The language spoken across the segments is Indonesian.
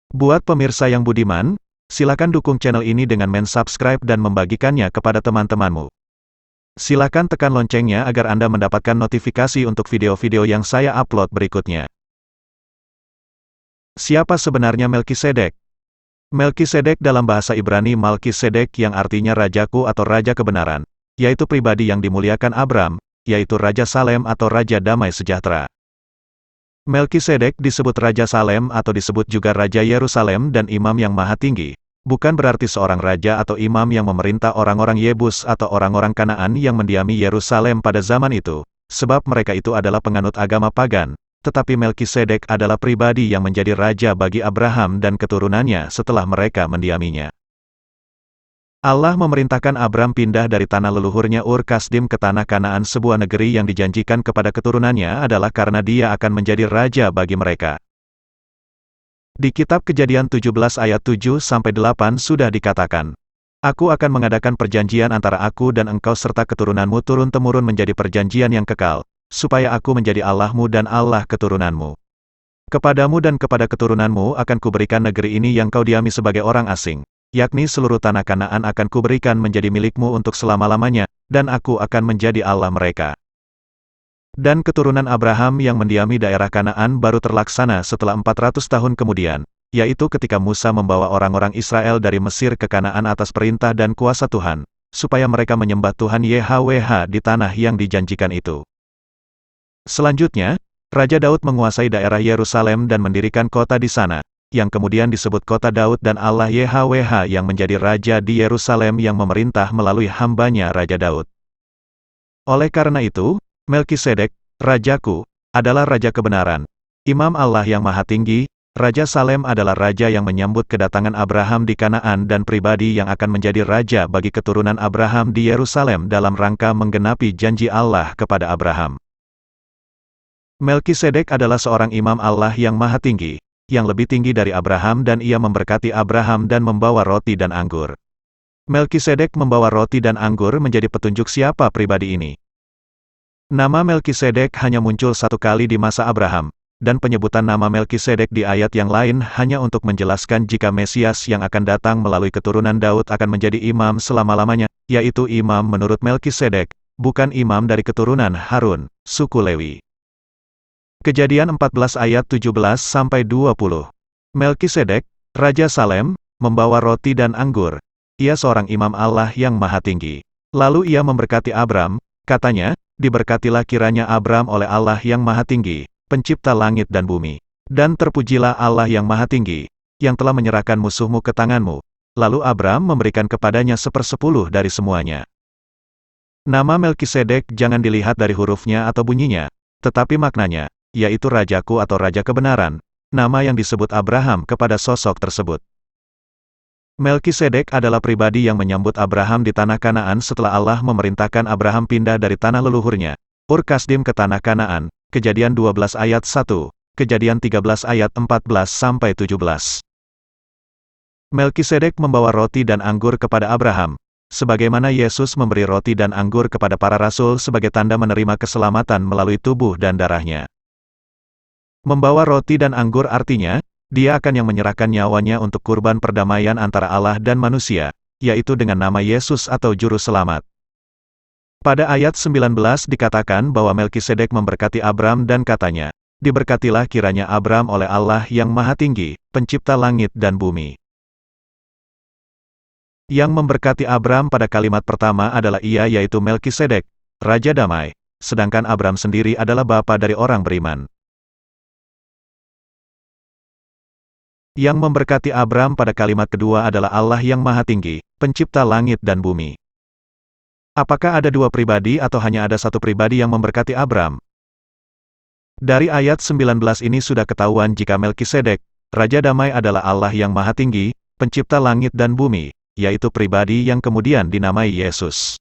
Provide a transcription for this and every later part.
Buat pemirsa yang budiman, silakan dukung channel ini dengan subscribe dan membagikannya kepada teman-temanmu. Silakan tekan loncengnya agar Anda mendapatkan notifikasi untuk video-video yang saya upload berikutnya. Siapa sebenarnya Melkisedek? Melkisedek dalam bahasa Ibrani Malkisedek yang artinya rajaku atau raja kebenaran, yaitu pribadi yang dimuliakan Abram, yaitu Raja Salem atau Raja Damai Sejahtera. Melkisedek disebut Raja Salem atau disebut juga Raja Yerusalem dan Imam yang Maha Tinggi, bukan berarti seorang raja atau imam yang memerintah orang-orang Yebus atau orang-orang Kanaan yang mendiami Yerusalem pada zaman itu, sebab mereka itu adalah penganut agama pagan, tetapi Melkisedek adalah pribadi yang menjadi raja bagi Abraham dan keturunannya setelah mereka mendiaminya. Allah memerintahkan Abram pindah dari tanah leluhurnya Ur Kasdim ke tanah Kanaan, sebuah negeri yang dijanjikan kepada keturunannya adalah karena dia akan menjadi raja bagi mereka. Di kitab Kejadian 17 ayat 7-8 sudah dikatakan, "Aku akan mengadakan perjanjian antara aku dan engkau serta keturunanmu turun-temurun menjadi perjanjian yang kekal, supaya aku menjadi Allahmu dan Allah keturunanmu. Kepadamu dan kepada keturunanmu akan kuberikan negeri ini yang kau diami sebagai orang asing, yakni seluruh tanah Kanaan akan kuberikan menjadi milikmu untuk selama-lamanya, dan aku akan menjadi Allah mereka." Dan keturunan Abraham yang mendiami daerah Kanaan baru terlaksana setelah 400 tahun kemudian, yaitu ketika Musa membawa orang-orang Israel dari Mesir ke Kanaan atas perintah dan kuasa Tuhan, supaya mereka menyembah Tuhan YHWH di tanah yang dijanjikan itu. Selanjutnya, Raja Daud menguasai daerah Yerusalem dan mendirikan kota di sana, yang kemudian disebut kota Daud, dan Allah YHWH yang menjadi raja di Yerusalem yang memerintah melalui hambanya Raja Daud. Oleh karena itu, Melkisedek, rajaku, adalah raja kebenaran, Imam Allah yang Maha Tinggi. Raja Salem adalah raja yang menyambut kedatangan Abraham di Kanaan dan pribadi yang akan menjadi raja bagi keturunan Abraham di Yerusalem dalam rangka menggenapi janji Allah kepada Abraham. Melkisedek adalah seorang imam Allah yang Maha Tinggi, yang lebih tinggi dari Abraham, dan ia memberkati Abraham dan membawa roti dan anggur. Melkisedek membawa roti dan anggur menjadi petunjuk siapa pribadi ini. Nama Melkisedek hanya muncul satu kali di masa Abraham, dan penyebutan nama Melkisedek di ayat yang lain hanya untuk menjelaskan jika Mesias yang akan datang melalui keturunan Daud akan menjadi imam selama-lamanya, yaitu imam menurut Melkisedek, bukan imam dari keturunan Harun, suku Lewi. Kejadian 14 ayat 17-20. Melkisedek, Raja Salem, membawa roti dan anggur. Ia seorang imam Allah yang Maha Tinggi. Lalu ia memberkati Abram, katanya, "Diberkatilah kiranya Abram oleh Allah yang Maha Tinggi, pencipta langit dan bumi. Dan terpujilah Allah yang Maha Tinggi, yang telah menyerahkan musuhmu ke tanganmu." Lalu Abram memberikan kepadanya 1/10 dari semuanya. Nama Melkisedek jangan dilihat dari hurufnya atau bunyinya, tetapi maknanya, yaitu rajaku atau raja kebenaran, nama yang disebut Abraham kepada sosok tersebut. Melkisedek adalah pribadi yang menyambut Abraham di tanah Kanaan setelah Allah memerintahkan Abraham pindah dari tanah leluhurnya, Ur Kasdim, ke tanah Kanaan. Kejadian 12 ayat 1, Kejadian 13 ayat 14-17. Melkisedek membawa roti dan anggur kepada Abraham, sebagaimana Yesus memberi roti dan anggur kepada para rasul sebagai tanda menerima keselamatan melalui tubuh dan darahnya. Membawa roti dan anggur artinya, dia akan yang menyerahkan nyawanya untuk kurban perdamaian antara Allah dan manusia, yaitu dengan nama Yesus atau Juru Selamat. Pada ayat 19 dikatakan bahwa Melkisedek memberkati Abram dan katanya, "Diberkatilah kiranya Abram oleh Allah yang Maha Tinggi, pencipta langit dan bumi." Yang memberkati Abram pada kalimat pertama adalah ia, yaitu Melkisedek, Raja Damai, sedangkan Abram sendiri adalah bapa dari orang beriman. Yang memberkati Abram pada kalimat kedua adalah Allah yang Maha Tinggi, pencipta langit dan bumi. Apakah ada dua pribadi atau hanya ada satu pribadi yang memberkati Abram? Dari ayat 19 ini sudah ketahuan jika Melkisedek, Raja Damai, adalah Allah yang Maha Tinggi, pencipta langit dan bumi, yaitu pribadi yang kemudian dinamai Yesus.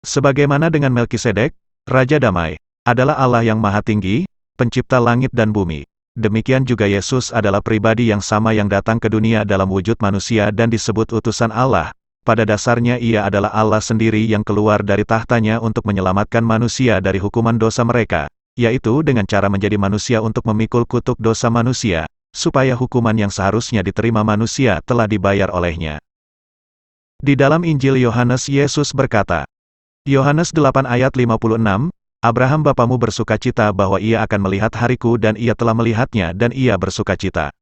Sebagaimana dengan Melkisedek, Raja Damai, adalah Allah yang Maha Tinggi, pencipta langit dan bumi. Demikian juga Yesus adalah pribadi yang sama yang datang ke dunia dalam wujud manusia dan disebut utusan Allah. Pada dasarnya ia adalah Allah sendiri yang keluar dari tahtanya untuk menyelamatkan manusia dari hukuman dosa mereka, yaitu dengan cara menjadi manusia untuk memikul kutuk dosa manusia, supaya hukuman yang seharusnya diterima manusia telah dibayar olehnya. Di dalam Injil Yohanes Yesus berkata, Yohanes 8 ayat 56, Abraham bapamu bersukacita bahwa ia akan melihat hariku dan ia telah melihatnya dan ia bersukacita.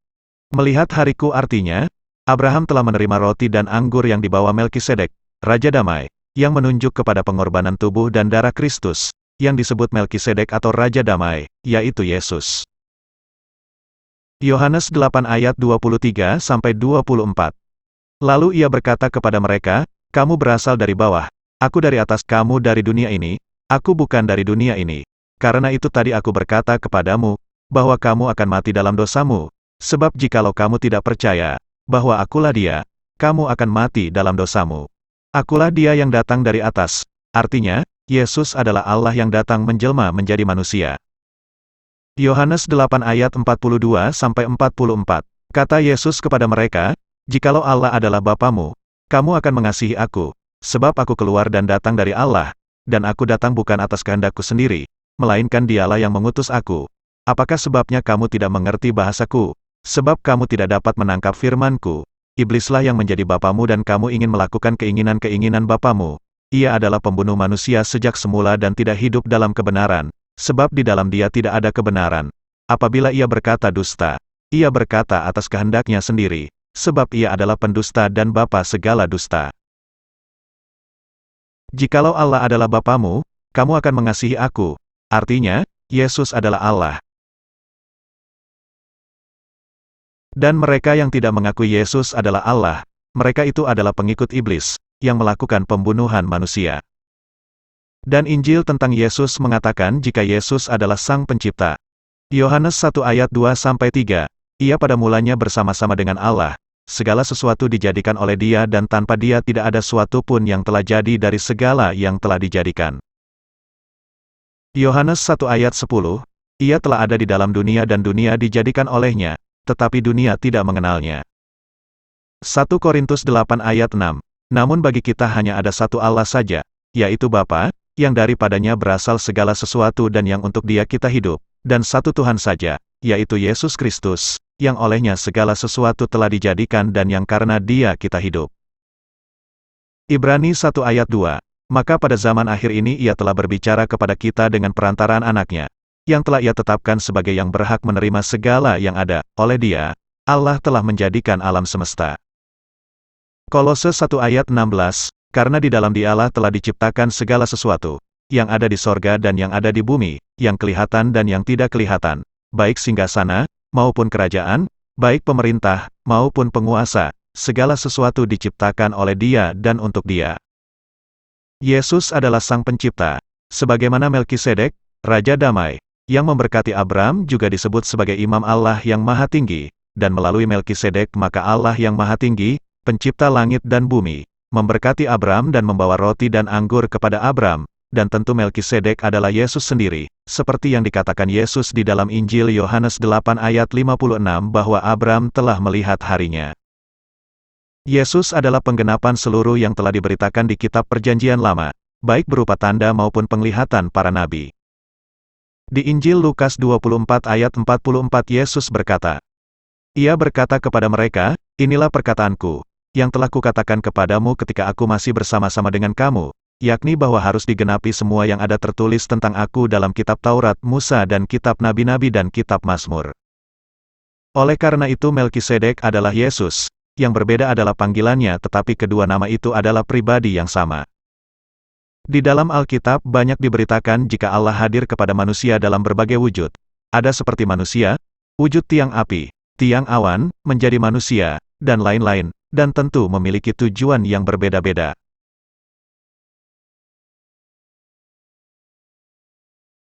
Melihat hariku artinya, Abraham telah menerima roti dan anggur yang dibawa Melkisedek, Raja Damai, yang menunjuk kepada pengorbanan tubuh dan darah Kristus, yang disebut Melkisedek atau Raja Damai, yaitu Yesus. Yohanes 8 ayat 23-24. Lalu ia berkata kepada mereka, kamu berasal dari bawah, aku dari atas, kamu dari dunia ini, aku bukan dari dunia ini. Karena itu tadi aku berkata kepadamu, bahwa kamu akan mati dalam dosamu, sebab jikalau kamu tidak percaya, bahwa akulah dia, kamu akan mati dalam dosamu. Akulah dia yang datang dari atas, artinya, Yesus adalah Allah yang datang menjelma menjadi manusia. Yohanes 8 ayat 42-44. Kata Yesus kepada mereka, jikalau Allah adalah Bapamu, kamu akan mengasihi aku, sebab aku keluar dan datang dari Allah, dan aku datang bukan atas kehendakku sendiri, melainkan dialah yang mengutus aku. Apakah sebabnya kamu tidak mengerti bahasaku? Sebab kamu tidak dapat menangkap firmanku. Iblislah yang menjadi bapamu dan kamu ingin melakukan keinginan-keinginan bapamu. Ia adalah pembunuh manusia sejak semula dan tidak hidup dalam kebenaran, sebab di dalam dia tidak ada kebenaran. Apabila ia berkata dusta, ia berkata atas kehendaknya sendiri, sebab ia adalah pendusta dan bapa segala dusta. Jikalau Allah adalah bapamu, kamu akan mengasihi aku. Artinya, Yesus adalah Allah. Dan mereka yang tidak mengakui Yesus adalah Allah, mereka itu adalah pengikut iblis, yang melakukan pembunuhan manusia. Dan Injil tentang Yesus mengatakan jika Yesus adalah Sang Pencipta. Yohanes 1 ayat 2-3, ia pada mulanya bersama-sama dengan Allah, segala sesuatu dijadikan oleh dia dan tanpa dia tidak ada suatu pun yang telah jadi dari segala yang telah dijadikan. Yohanes 1 ayat 10, ia telah ada di dalam dunia dan dunia dijadikan olehnya, tetapi dunia tidak mengenalnya. 1 Korintus 8 ayat 6. Namun bagi kita hanya ada satu Allah saja, yaitu Bapa, yang daripadanya berasal segala sesuatu dan yang untuk dia kita hidup, dan satu Tuhan saja, yaitu Yesus Kristus, yang olehnya segala sesuatu telah dijadikan dan yang karena dia kita hidup. Ibrani 1 ayat 2. Maka pada zaman akhir ini ia telah berbicara kepada kita dengan perantaraan anaknya, yang telah ia tetapkan sebagai yang berhak menerima segala yang ada, oleh dia, Allah telah menjadikan alam semesta. Kolose 1 ayat 16, karena di dalam dialah telah diciptakan segala sesuatu, yang ada di sorga dan yang ada di bumi, yang kelihatan dan yang tidak kelihatan, baik singgasana, maupun kerajaan, baik pemerintah, maupun penguasa, segala sesuatu diciptakan oleh dia dan untuk dia. Yesus adalah Sang Pencipta, sebagaimana Melkisedek, Raja Damai, yang memberkati Abram juga disebut sebagai Imam Allah yang Maha Tinggi, dan melalui Melkisedek maka Allah yang Maha Tinggi, Pencipta langit dan bumi, memberkati Abram dan membawa roti dan anggur kepada Abram, dan tentu Melkisedek adalah Yesus sendiri, seperti yang dikatakan Yesus di dalam Injil Yohanes 8 ayat 56 bahwa Abram telah melihat harinya. Yesus adalah penggenapan seluruh yang telah diberitakan di kitab Perjanjian Lama, baik berupa tanda maupun penglihatan para nabi. Di Injil Lukas 24 ayat 44 Yesus berkata, ia berkata kepada mereka, inilah perkataanku, yang telah kukatakan kepadamu ketika aku masih bersama-sama dengan kamu, yakni bahwa harus digenapi semua yang ada tertulis tentang aku dalam kitab Taurat Musa dan kitab Nabi-Nabi dan kitab Mazmur. Oleh karena itu Melkisedek adalah Yesus, yang berbeda adalah panggilannya tetapi kedua nama itu adalah pribadi yang sama. Di dalam Alkitab banyak diberitakan jika Allah hadir kepada manusia dalam berbagai wujud. Ada seperti manusia, wujud tiang api, tiang awan, menjadi manusia, dan lain-lain, dan tentu memiliki tujuan yang berbeda-beda.